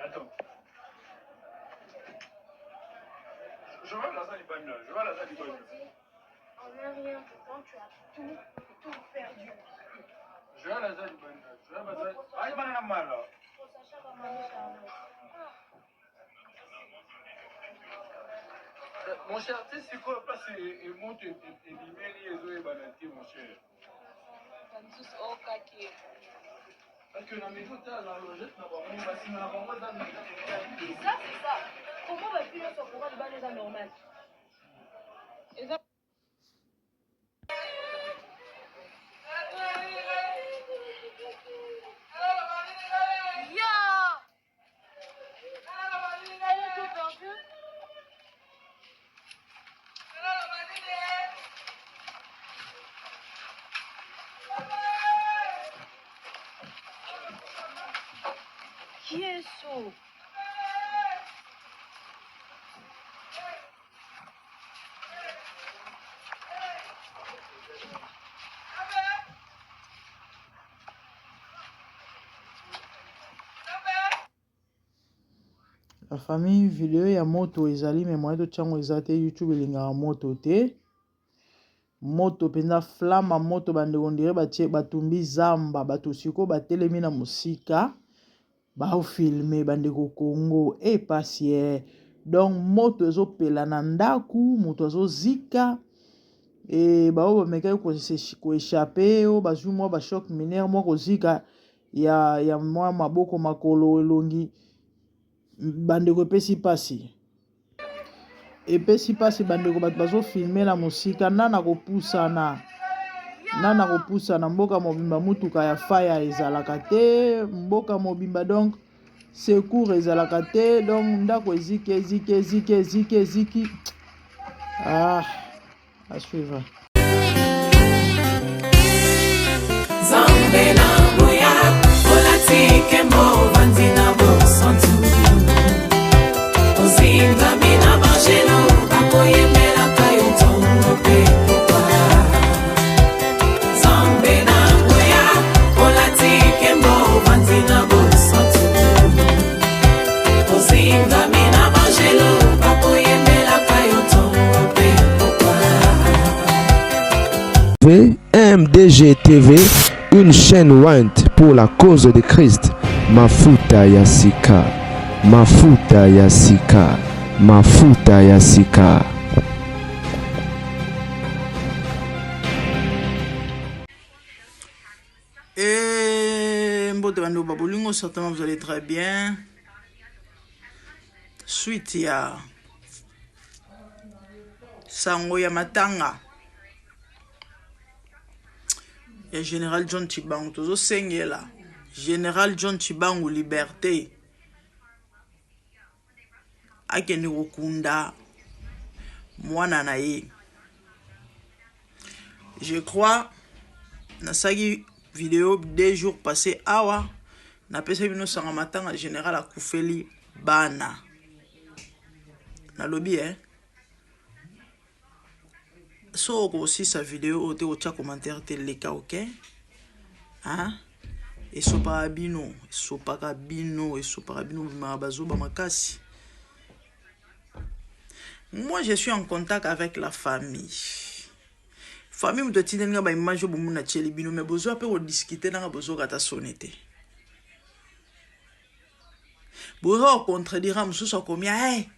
Attends. Je vois la salle du bagne. Je vois la salle du bagne. En un rien, pourtant tu as tout perdu. Je vois la salle du bagne. Je vois la salle. Ah, il m'a mal là. Mon cher, tu sais c'est quoi parce que et monte et limeli et zoé banati mon cher. Parce que la maison t'as la logette n'a pas mon bassin n'a pas dans le. Ça c'est ça. Comment va-t-il se pouvoir de banner dans normal? Qui est ça? La famille vidéo ya moto ezali mais moyen to tchango ezate YouTube elingaka moto te moto penza flamme moto bande on dirait batie batumbi zamba bato siko batelemi na musika ba filmer bande ko Congo et passier donc moto ezopela na ndaku moto azozika et ba o meka ko échapper o bazwi mo ba choc mineur mo ko zika ya mo maboko makolo elongi bandeko epesi pasi bandeko bato bazofilme na mosika nana kopusana mboka mobimba mutuka ya faya ezalaka te mboka mobimba donc secours ezalaka te donc ndako eziki à suivre. Zambe na boya olatike mo vandina bo santu ozinga mina bangelo akoyemela kayo tongo pe popa Zambe na boya olatike mo vandina bo santu ozinga mina bangelo akoyemela kayo tongo pe popa MDG TV, une chaîne Wint pour la cause de Christ. Mafuta ya sika, mafuta ya sika, mafuta ya sika. Et mbote bando babolingo, certainement vous allez très bien. Suite ya sango ya matanga et Général John Chibangu tozo sengela Général John Chibangu liberté akende kokunda mwana na ye. Je crois na sagi vidéo 2 jours passés awa na pesa bino sanga matanga Général akufeli bana na lobby so aussi sa vidéo au te au commentaire te leka ok hein et so parabino mabazo ba makasi. Moi je suis en contact avec la famille me doit tinga ba image bo muna tcheli bino mais besoin pe discuter na besoin kata sonete bozo contredire mususu komia hey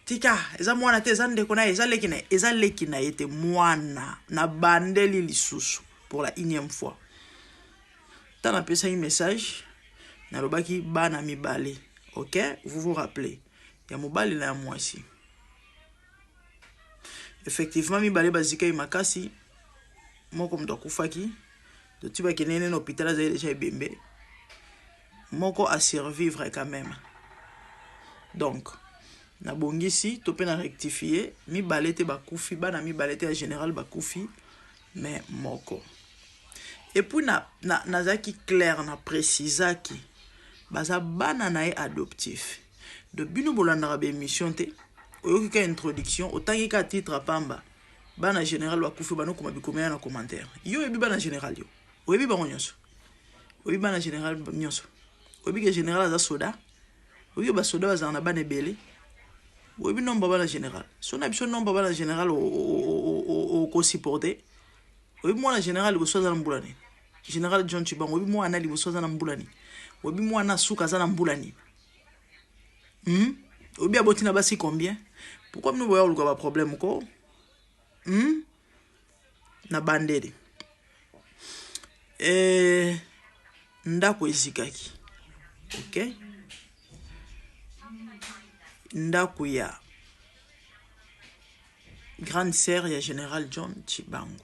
tika eza mwana te eza ndeko na eza leki na ete mwana na bandeli lisusu pour la 1e fois. Tant na pesa un message na lobaki bana mibale. OK, vous vous rappelez ya mobali na moi ici. Effectivement mibale bazika makasi moko mto kufaki to tiba kenene na hôpital za déjà ebembe moko a survivre quand même. Donc na bongisi to pe na rectifier mi balete bakufi bana mi balete ya général bakufi mais moko et puis na zaki clair na précisaki baza bana na e adoptif de bino bolanda ba émission te oyoki ka introduction otangi ka titre pamba bana général bakufi bano koma bikomena na commentaire yo ebi bana général yo oyebi bango nyonso oyebi bana général nyonso oyebi ke général za soda Oui, bah soda bazana bane belé. Oui, non baba général. Son absent non baba général au co-supporté. Oui, moi la général au soza mbulani. Général John Chibangu, oui moi anali au soza mbulani. Oui, moi na souka za mbulani. Oui, bien botina basi combien? Pourquoi nous voyons le problème ko? Na bandede. Ndako ezikaki. OK? Ndako ya grande sœur ya général John Chibangu.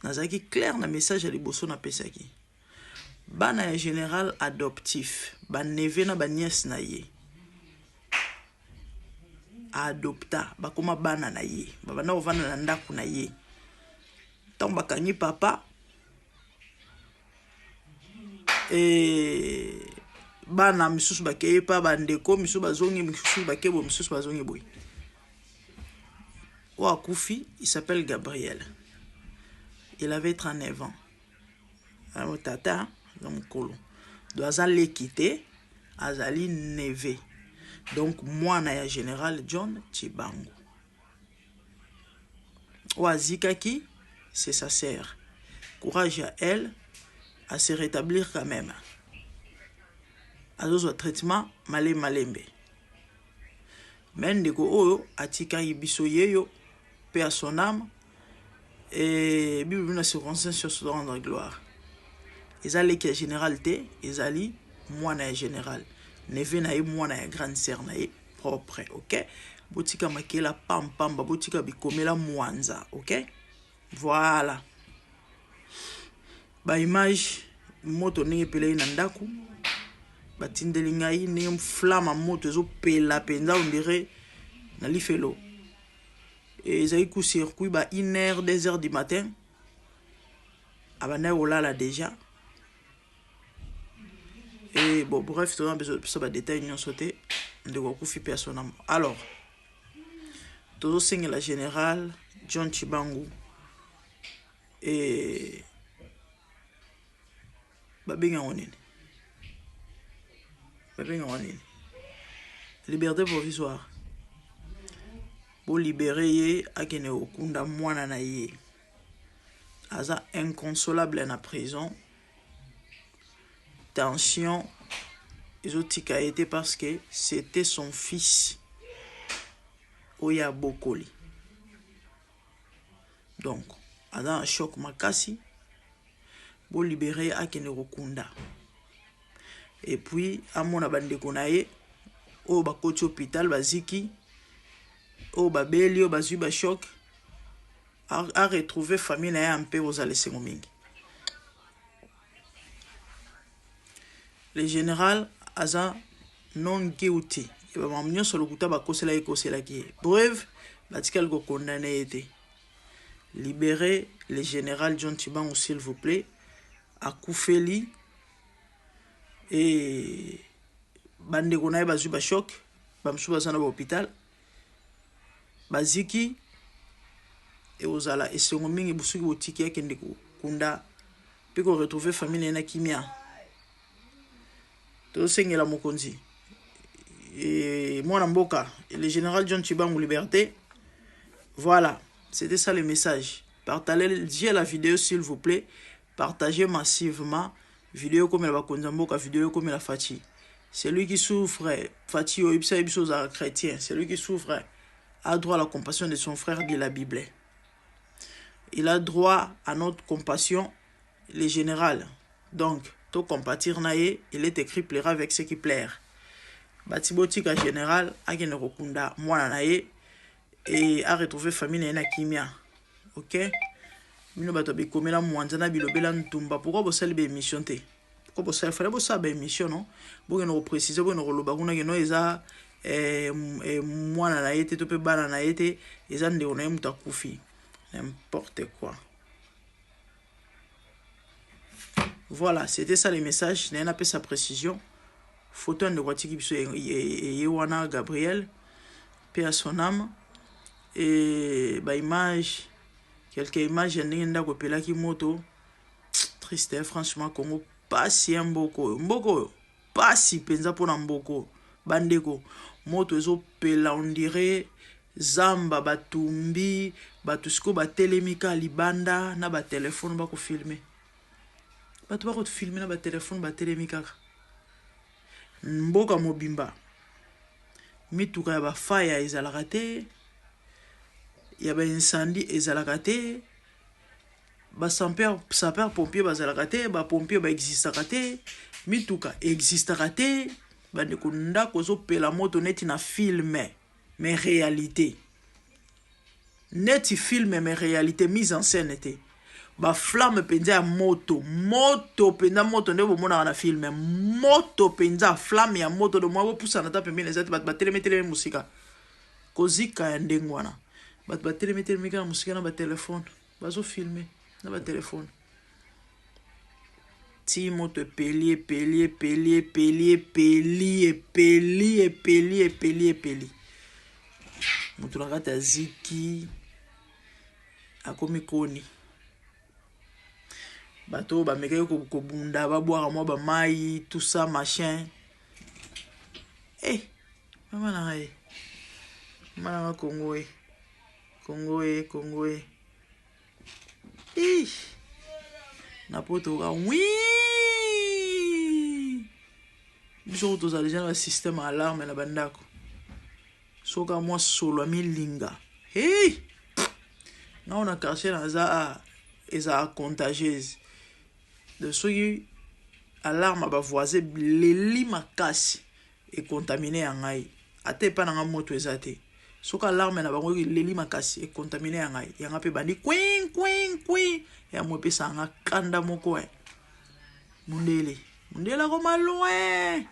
Nazaki clair na message ya liboso na pesaki. Bana ya général adoptif, ba neve na ba nièce na ye. Adopta, ba koma bana na ye, ba bana ovana na ndako na ye. Tant bakangi papa bana misusu bakeye pa bandeko misusu bazongi misusu bakebo misusu bazongi boy. Wa kufi, il s'appelle Gabriel. Il avait 39 ans. Alors tata donc kolo. Doit aller quitter azali neve. Donc moi na ya général John Chibangu. Wa zikaki, c'est sa sœur. Courage à elle à se rétablir quand même. Azozo traitement malembe. Mendeko oyo atika ibiso yeyo paix à son âme et Bible na circonstance sur se rendre gloire. Ezali ki généralité, ezali moi na général. Neve na ye moi na grande sœur na ye propre, OK? Botika makela pampamba botika bikomela mwanza, OK? Voilà. Ba image moto ndenge pele na ndaku batindeli ngai ndenge flamme moto ezo pela penza on dirait na lifelo. Et ezali ku circuit ba 1h 2h du matin abana olala déjà. Et bon bref tout ça va détail non sauté de ko kufi personnellement. Alors todo singe la général John Chibangu et babenga onene liberté provisoire pour libérer ye akene okunda mwana na ye aza inconsolable na prison. Tension ezotika été parce que c'était son fils Oya Bokoli. Donc aza un choc makasi pour libérer akene okunda. Et puis amona bandeko na ye o bakoti hôpital baziki o babeli o bazu ba choc a retrouver famille na ye un peu aux alessengo mingi. Le général aza non guilty et ba mamnyo solo kuta ba kosela ki. Bref, batikal ko condamné été. Libérez le général John Chibangu s'il vous plaît. Akufeli et bandeko na ye bazu ba choc bamsu bazana ba hôpital baziki et ozala esengo mingi busuki botiki akende kunda pe ko retrouver famille na kimia to sengela mokonzi et moi mboka le général John Chibangu liberté. Voilà, c'était ça le message. Partagez la vidéo s'il vous plaît. Partagez massivement vidéo comme la bakonzamboka, vidéo comme la Fati. Celui qui souffre, Fati o ibsa ibso za chrétien, celui qui souffre a droit à la compassion de son frère de la Bible. Il a droit à notre compassion, le général. Donc, to compatir naye, il est écrit plaira avec ce qui plaire. Batibotika général, a gene rokunda mwana naye et a retrouvé famille na kimia. OK? Mino bato bikomela mwanzana bilobela ntumba. Pourquoi vous salez émission té? Pourquoi vous salez fallait vous émission non? Vous nous préciser vous nous loba kuna geno eza mwana na yete to pe bana na yete eza nde ona mutakufi. N'importe quoi. Voilà, c'était ça le message. N'a pas sa précision. Photo de Watiki biso Yewana Gabriel, paix à son âme. Et bah image, quelques images n'enda kopela ki moto. Triste franchement Congo pas si mboko pasi penza pona mboko bandeko moto ezopela on dirait zamba batumbi bato siko batelemika libanda na batelefone bakofilme bato bakofilme na batelefone batelemikaka mboka mobimba mituka ya bafaya ezalaka te ya baincendie ezalaka te basaper pompier bazalaka te bapompier baexistaka te mituka existaka te bandeko ndako ezopela moto neti na filme mais réalité neti filme mais réalité mise en scène te baflamme penza ya moto penza moto nde bomonaka na filme moto penza flamme ya moto do mwa bopusana ta pembeni eza te bato batelemetelemi musika kozika ya ndenge wana bato batelemetelemika na musika na batelefone bazofilme na batelefone ti moto epeli moto na kati ya ziki akomi koni bato bamekaki kobunda babwaka mwa bamai tout ça machin mama na ngai Congo na poto ka biso tozala deja na système alarme na bandako soka mwa solo milinga nga na quartier naza eza contagieuse de soki alarme bavoisin leli makasi econtamine ya ngai ata epa na nga moto eza te soki alarme na bango leli makasi econtamine ya ngai yanga mpe bandi kwin ya mwepesa yanga kanda moko mundele akoma loin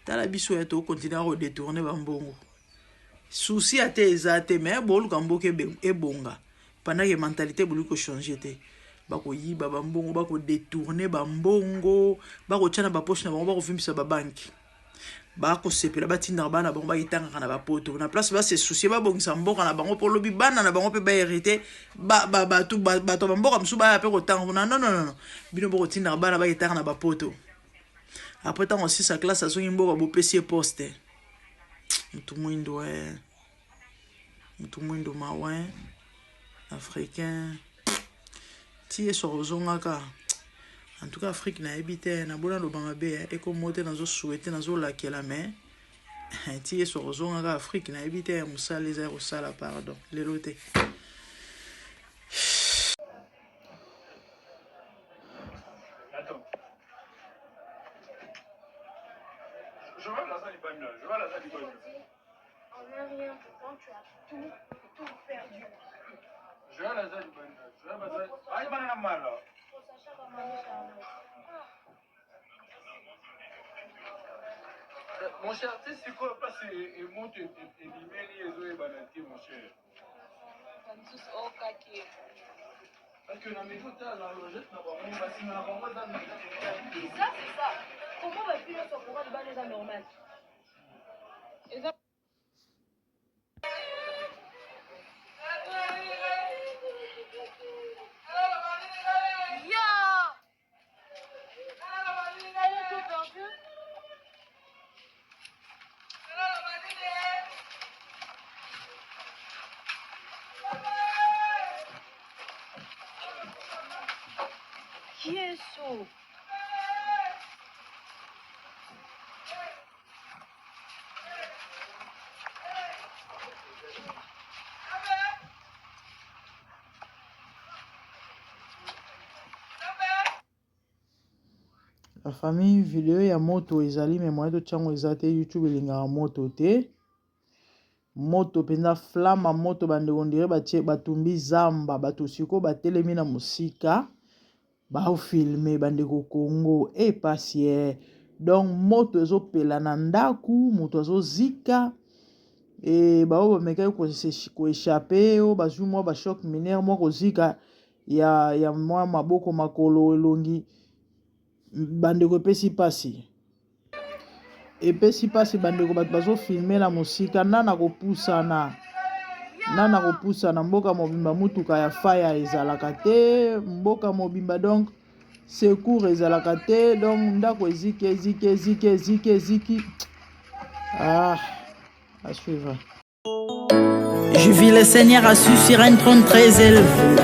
tala biso ya tokontinue kodetourne bambongo souci ate eza te me boluka mboka ebonga pendant que mentalité bolu kochange te bakoyiba bambongo bakodetourne bambongo bakotia na bapoche na bango bakovimbisa babanki bakosepela batindaka bana bango bakitangaka na bapoto na place base soucie babongisa mboka na bango mpo lobi bana na bango mpe baherite bato bamboka mosusu baya mpe kotanga mpona non bino bokotindaka bana bakitanga na bapoto apres ntango 6 classe azongi mboka bopesi ye poste mutu mwindo mawe africain ti eso kozongaka en tout cas Afrique nayebi te nabona loba mabe ekomo te nazosouhaite nazolakela me ti eso kozongaka Afrique nayebi te mosala eza ya kosala pardon lelo te En un rien de temps, tu as tout perdu. Je vais à la salle du bain. Je vais à la salle. Ah, il m'a mal là. Faut s'acheter comme un charme. Mon cher, tu sais c'est quoi? Parce que et monte et l'email et les balanti, mon cher. Parce que dans mes doutes, dans la logette, on va s'y mettre en mode. Ça, c'est ça. Comment va-t-il se pouvoir de les anormales? Qui est ça? La famille vidéo ya moto ezali me moyen tochango eza te YouTube elingaka moto te moto penza flama moto bandeko ndire batie batumbi zamba bato siko batelemi na mosika baofilme bandeko Congo pasi donc moto ezopela na ndaku moto azozika bao bamekaki koeshape oyo bazwi mwa bashock minaire mwa kozika ya mwa maboko makolo elongi bandeko epesi pasi bandeko bato bazofilme na mosika nana kopusana mboka mobimba mutuka ya faya ezalaka te mboka mobimba donc secours ezalaka te, donc ndako eziki. Ah, à suivre. Je vis le Seigneur assis sur un trône très élevé,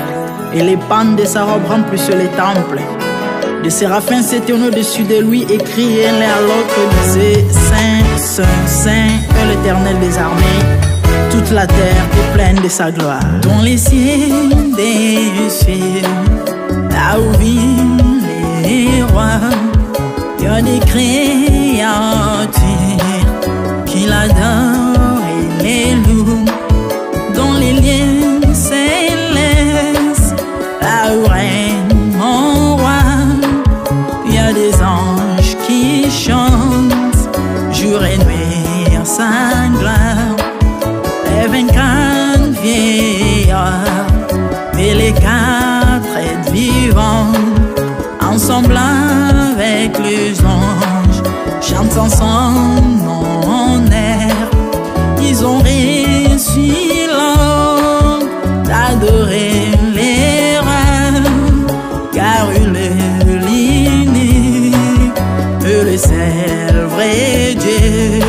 et les pans de sa robe remplissent les temples. Des séraphins s'étaient au-dessus de lui et criaient l'un à l'autre, disaient Saint, Saint, Saint est l'Éternel des armées. Toute la terre est pleine de sa gloire. Dans les cieux des cieux, là où vivent les rois, il y a des créatures qui l'adorent et les louent. Dans les lieux célestes, là où règne mon roi, il y a des anges qui chantent jour et nuit en sa gloire. Les 24 vieillards et les 4 êtres vivants, ensemble avec les anges, chantent ensemble en air. Ils ont réussi l'ordre d'adorer les rois, car il est l'unique, le seul vrai Dieu.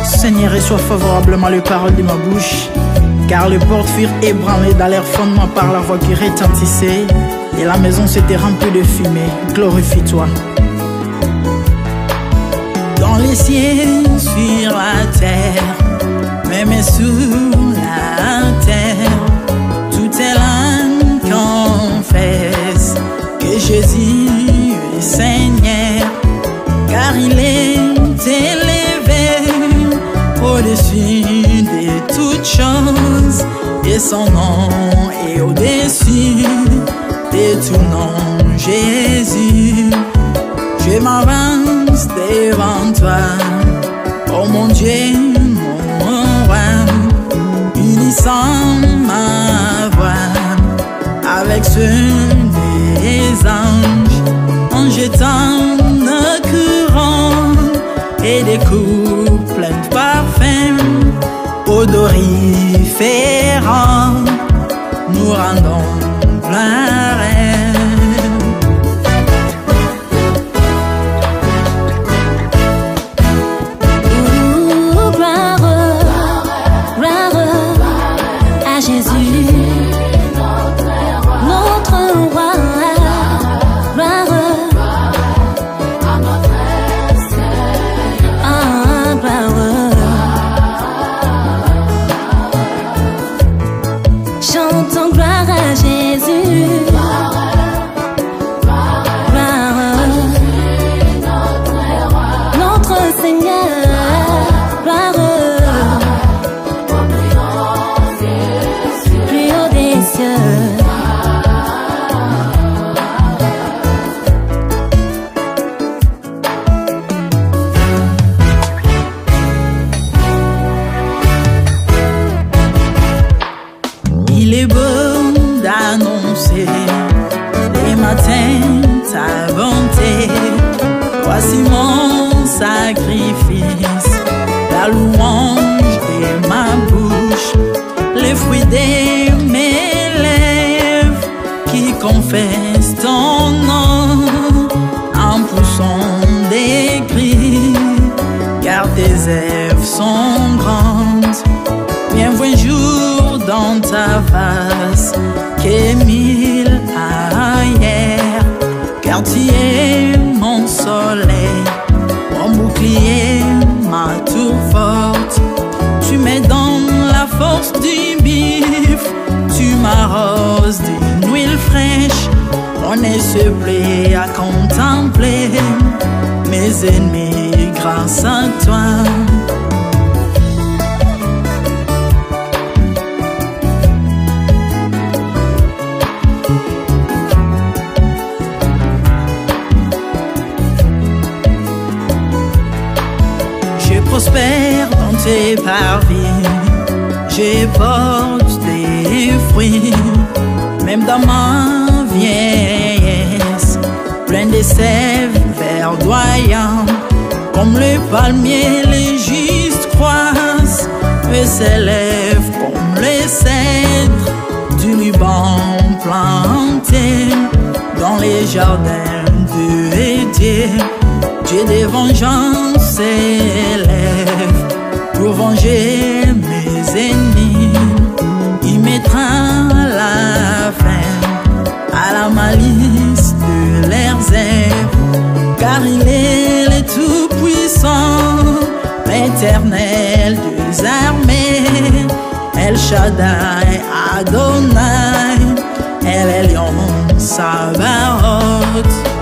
Seigneur, reçois favorablement les paroles de ma bouche, car les portes furent ébranlées dans leur fondement par la voix qui retentissait, et la maison s'était remplie de fumée. Glorifie-toi. Dans les cieux, sur la terre, même sous la terre, tout est l'âme confesse que Jésus est Seigneur, car il est élevé au-dessus de toutes choses, et son nom est au-dessus de tout nom. Jésus, je m'avance devant toi, oh mon Dieu, mon roi, unissant ma voix avec ceux des anges, en jetant nos courants et des coups pleins de parfums odoriférants, nous rendons gloire. Chantons gloire à Jésus. Notre Seigneur, gloire plus haut des cieux. Il est beau d'annoncer les matins ta bonté. Voici mon sacrifice, la louange de ma bouche, les fruits de mes lèvres qui confessent ton nom en poussant des cris, car tes œuvres sont grandes. Bienvenue jour dans ta face que 1000 ailleurs, car tu es mon soleil, mon bouclier, ma tour forte. Tu me donnes la force du bif, tu m'arroses d'une huile fraîche. On se plaît à contempler mes ennemis grâce à toi. Prospère dans tes parvis, je porte des fruits, même dans ma vieillesse, plein de sève verdoyant, comme le palmier les justes croissent, et s'élèvent comme les cèdres, du Liban planté dans les jardins de Dieu. Dieu des vengeances s'élève pour venger mes ennemis. Il mettra la fin à la malice de leurs œuvres, car il est le tout-puissant, l'éternel des armées, El Shaddai Adonai, El Elyon Sabaoth.